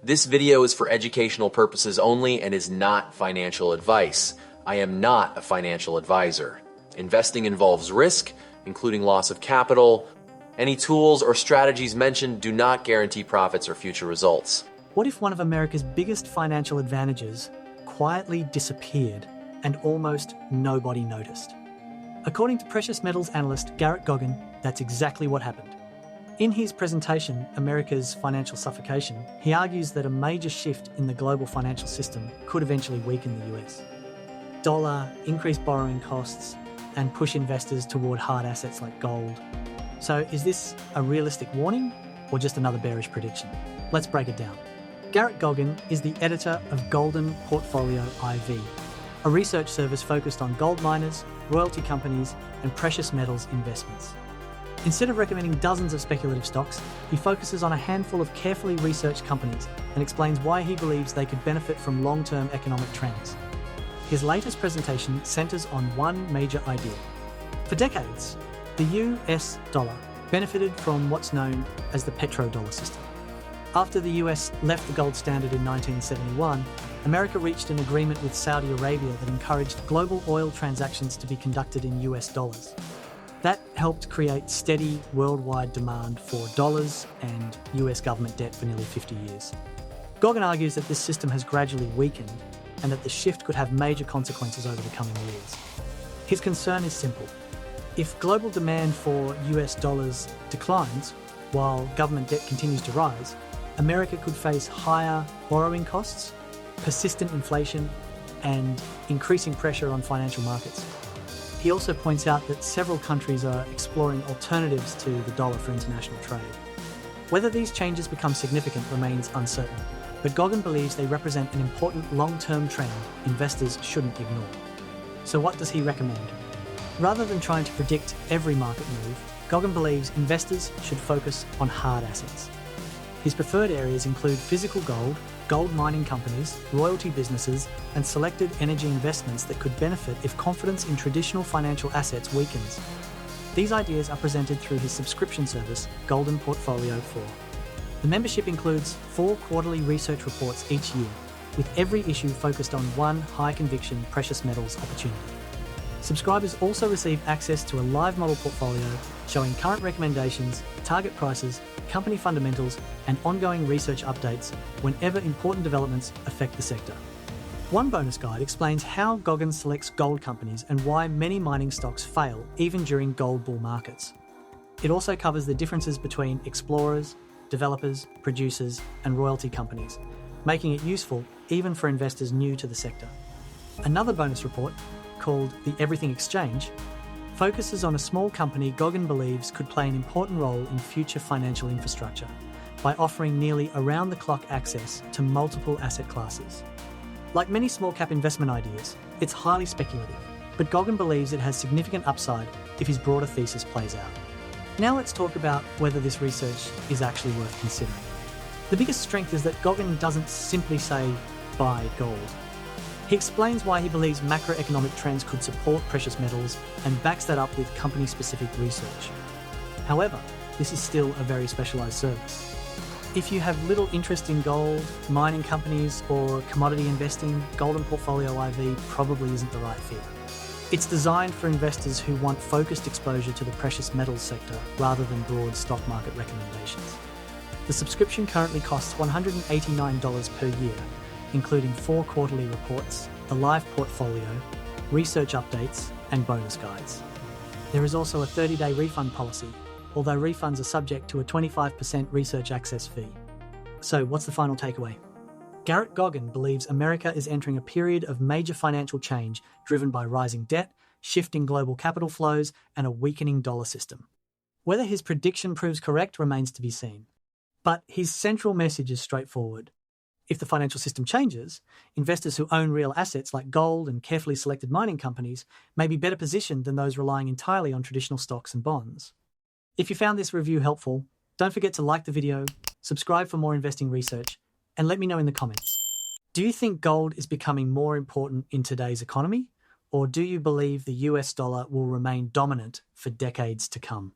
This video is for educational purposes only and is not financial advice. I am not a financial advisor. Investing involves risk, including loss of capital. Any tools or strategies mentioned do not guarantee profits or future results. What if one of America's biggest financial advantages quietly disappeared and almost nobody noticed? According to precious metals analyst Garrett Goggin, that's exactly what happened. In his presentation, America's Financial Suffocation, he argues that a major shift in the global financial system could eventually weaken the US. Dollar, increase borrowing costs, and push investors toward hard assets like gold. So is this a realistic warning or just another bearish prediction? Let's break it down. Garrett Goggin is the editor of Golden Portfolio IV, a research service focused on gold miners, royalty companies, and precious metals investments. Instead of recommending dozens of speculative stocks, he focuses on a handful of carefully researched companies and explains why he believes they could benefit from long-term economic trends. His latest presentation centers on one major idea. For decades, the US dollar benefited from what's known as the Petrodollar system. After the US left the gold standard in 1971, America reached an agreement with Saudi Arabia that encouraged global oil transactions to be conducted in US dollars. That helped create steady worldwide demand for dollars and US government debt for nearly 50 years. Goggin argues that this system has gradually weakened and that the shift could have major consequences over the coming years. His concern is simple. If global demand for US dollars declines while government debt continues to rise, America could face higher borrowing costs, persistent inflation, and increasing pressure on financial markets. He also points out that several countries are exploring alternatives to the dollar for international trade. Whether these changes become significant remains uncertain, but Goggin believes they represent an important long-term trend investors shouldn't ignore. So what does he recommend? Rather than trying to predict every market move, Goggin believes investors should focus on hard assets. His preferred areas include physical gold, gold mining companies, royalty businesses, and selected energy investments that could benefit if confidence in traditional financial assets weakens. These ideas are presented through his subscription service, Golden Portfolio 4. The membership includes 4 quarterly research reports each year, with every issue focused on one high-conviction precious metals opportunity. Subscribers also receive access to a live model portfolio showing current recommendations, target prices, company fundamentals, and ongoing research updates whenever important developments affect the sector. One bonus guide explains how Goggin selects gold companies and why many mining stocks fail even during gold bull markets. It also covers the differences between explorers, developers, producers, and royalty companies, making it useful even for investors new to the sector. Another bonus report, called the Everything Exchange, focuses on a small company Goggin believes could play an important role in future financial infrastructure by offering nearly around-the-clock access to multiple asset classes. Like many small-cap investment ideas, it's highly speculative, but Goggin believes it has significant upside if his broader thesis plays out. Now let's talk about whether this research is actually worth considering. The biggest strength is that Goggin doesn't simply say, buy gold. He explains why he believes macroeconomic trends could support precious metals and backs that up with company-specific research. However, this is still a very specialized service. If you have little interest in gold, mining companies, or commodity investing, Golden Portfolio IV probably isn't the right fit. It's designed for investors who want focused exposure to the precious metals sector rather than broad stock market recommendations. The subscription currently costs $189 per year, including 4 quarterly reports, a live portfolio, research updates, and bonus guides. There is also a 30-day refund policy, although refunds are subject to a 25% research access fee. So what's the final takeaway? Garrett Goggin believes America is entering a period of major financial change driven by rising debt, shifting global capital flows, and a weakening dollar system. Whether his prediction proves correct remains to be seen. But his central message is straightforward. If the financial system changes, investors who own real assets like gold and carefully selected mining companies may be better positioned than those relying entirely on traditional stocks and bonds. If you found this review helpful, don't forget to like the video, subscribe for more investing research, and let me know in the comments. Do you think gold is becoming more important in today's economy, or do you believe the US dollar will remain dominant for decades to come?